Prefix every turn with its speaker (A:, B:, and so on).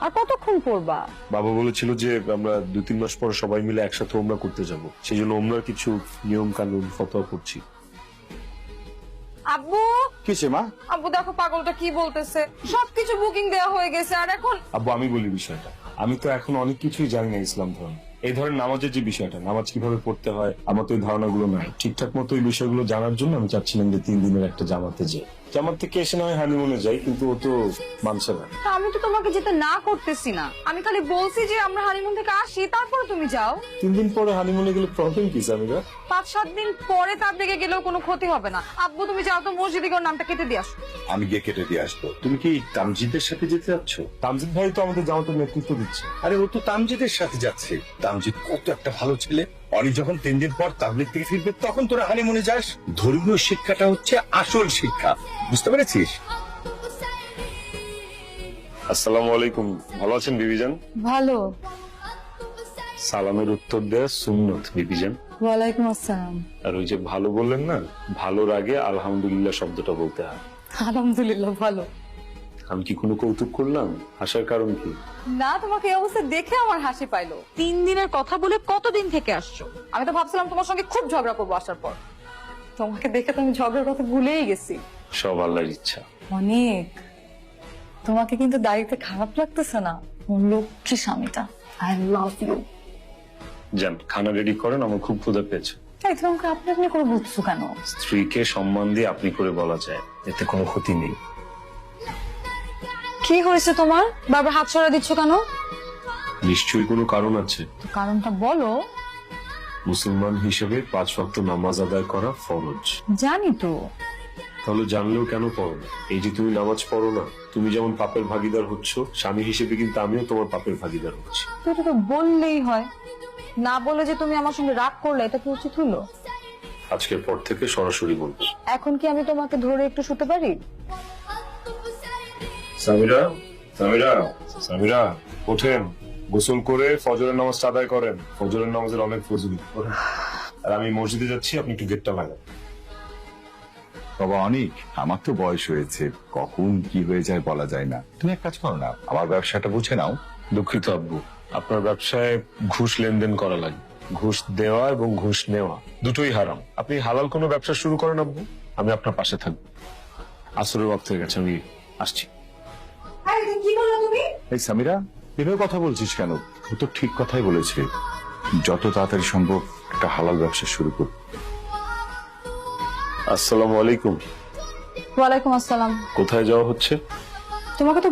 A: আর কতক্ষণ পড়বা?
B: বাবা বলেছিল যে আমরা 2-3 মাস পর সবাই মিলে একসাথে ওমরা করতে যাব, সেই জন্য ওমরার কিছু নিয়ম কানুন ফতোয়া করছি।
A: আব্বু
C: কিসে মা?
A: আব্বু দেখো পাগলটা কি বলতেছে, সবকিছু বুকিং দেওয়া হয়ে গেছে আর এখন।
B: আব্বু আমি বলি বিষয়টা, আমি তো এখন অনেক কিছুই জানি না ইসলাম ধর্ম। এই ধরনের নামাজের যে বিষয়টা, নামাজ কিভাবে পড়তে হয়, আমার তো এই ধারণাগুলো নাই। ঠিকঠাক মতো এই বিষয়গুলো জানার জন্য আমি চাচ্ছিলাম যে 3 দিনের একটা জামাতে যাই। জামাত থেকে এসে না হয় হানিমুনে যাই, কিন্তু ও তো মানছে না।
A: তা আমি তো তোমাকে যেতে না করতেছি না, আমি খালি বলছি যে আমরা হানিমুন থেকে আসি তারপরে তুমি যাও।
B: 3 দিন পরে হানিমুনে গেলে প্রবলেম কি সামিরা?
A: 5-7 দিন পরে তার দিকে গেলেও কোনো ক্ষতি হবে না। আব্বু তুমি যাও তো মসজিদে গিয়ে ওর নামটা কেটে দিয়ে আসো।
C: আমি গিয়ে কেটে দিয়ে আসবো। তুমি কি তামজিদের সাথে যেতে যাচ্ছ?
B: তামজিদ ভাই তো আমাদের জামাতের নেতৃত্ব দিচ্ছে।
C: আরে ও তো তামজিদের সাথে যাচ্ছে। তামজিদ কত একটা ভালো ছেলে। অনি যখন 3 দিন পর তাবলিগ থেকে ফিরবে তখন তোরা হানিমুনে যাস। ধর্মীয় শিক্ষাটা হচ্ছে আসল শিক্ষা, বুঝতে পেরেছিস?
B: আসসালামু আলাইকুম, ভালো আছেন বিবিজান?
A: ভালো।
B: সালামের উত্তর দেয়া সুন্নত বিবিজান।
A: ওয়ালাইকুম আসসালাম।
B: আর ওই যে ভালো বললেন না, ভালোর আগে আলহামদুলিল্লাহ শব্দটা বলতে হয়।
A: আলহামদুলিল্লাহ ভালো।
B: আমি কি কোনো কৌতুক করলাম? হাসার কারণ কি?
A: না, তোমাকে এই অবস্থা দেখে আমার হাসি পাইলো। 3 দিনের কথা বলে কতদিন থেকে আসছো? আমি তো ভাবছিলাম তোমার সঙ্গে খুব ঝগড়া করবো আসার পর। তোমাকে দেখে তো আমি ঝগড়ার কথা ভুলেই গেছি।
B: সব আল্লাহর ইচ্ছা।
A: অনেক। তোমাকে কিন্তু দাড়িতে খারাপ লাগতেছে না? লক্ষ্মী স্বামীটা। I love you.
B: যান খানা রেডি করেন, আমার খুব ক্ষুধা পেয়েছে।
A: তাই তুমি আমাকে আপনি আপনি করে বুঝছো কেন?
B: স্ত্রীকে সম্মান দিয়ে আপনি করে বলা যায়, এতে কোনো ক্ষতি নেই।
A: কি হয়েছে তোমার? বারবার হাত সরা দিচ্ছ কেন?
B: নিশ্চয়ই কোনো কারণ আছে।
A: তো কারণটা বলো।
B: মুসলমান হিসেবে 5 ওয়াক্ত নামাজ আদায় করা ফরজ।
A: জানি তো।
B: তাহলে জানলেও কেন পড়ো না? এই যে তুমি নামাজ পড়ো না, তুমি যেমন পাপের ভাগীদার হচ্ছ, স্বামী হিসেবে কিন্তু আমিও তোমার পাপের ভাগীদার হচ্ছি।
A: তো এটা তো বললেই হয়, না বলে যে তুমি আমার সঙ্গে রাগ করলে এটা কি উচিত হলো?
B: আজকের পর থেকে সরাসরি বলবো।
A: এখন কি আমি তোমাকে ধরে একটু শুতে পারি?
B: সামিরা, সামিরা, সামিরা, ওঠেন, গোসল করে ফজরের নামাজ আদায় করেন। ফজরের নামাজের অনেক ফজিলত। আর আমি মসজিদে যাচ্ছি, আপনি একটু গেটটা লাগান।
D: বাবা অনেক, আমার তো বয়স হয়েছে, কখন কি হয়ে যায় বলা যায় না। তুমি এক কাজ করো না, আমার ব্যবসাটা বুঝে নাও।
B: দুঃখিত আব্বু, আপনার ব্যবসায় ঘুষ লেনদেন করা লাগে। ঘুষ দেওয়া এবং ঘুষ নেওয়া দুটোই হারাম। আপনি হালাল কোনো ব্যবসা শুরু করেন আব্বু, আমি আপনার পাশে থাকবো। আসরের ওয়াক্ত হয়ে গেছে, আমি আসছি।
A: কি বললো তুমি?
D: এই সামিরা, এভাবে কথা বলছিস কেন? ও তো ঠিক কথাই বলেছে, যত তাড়াতাড়ি সম্ভব একটা হালাল ব্যবসা শুরু কর।
B: আসসালামু আলাইকুম।
A: ওয়ালাইকুম আসসালাম।
B: কোথায় যাওয়া হচ্ছে?
A: তোমাকে তো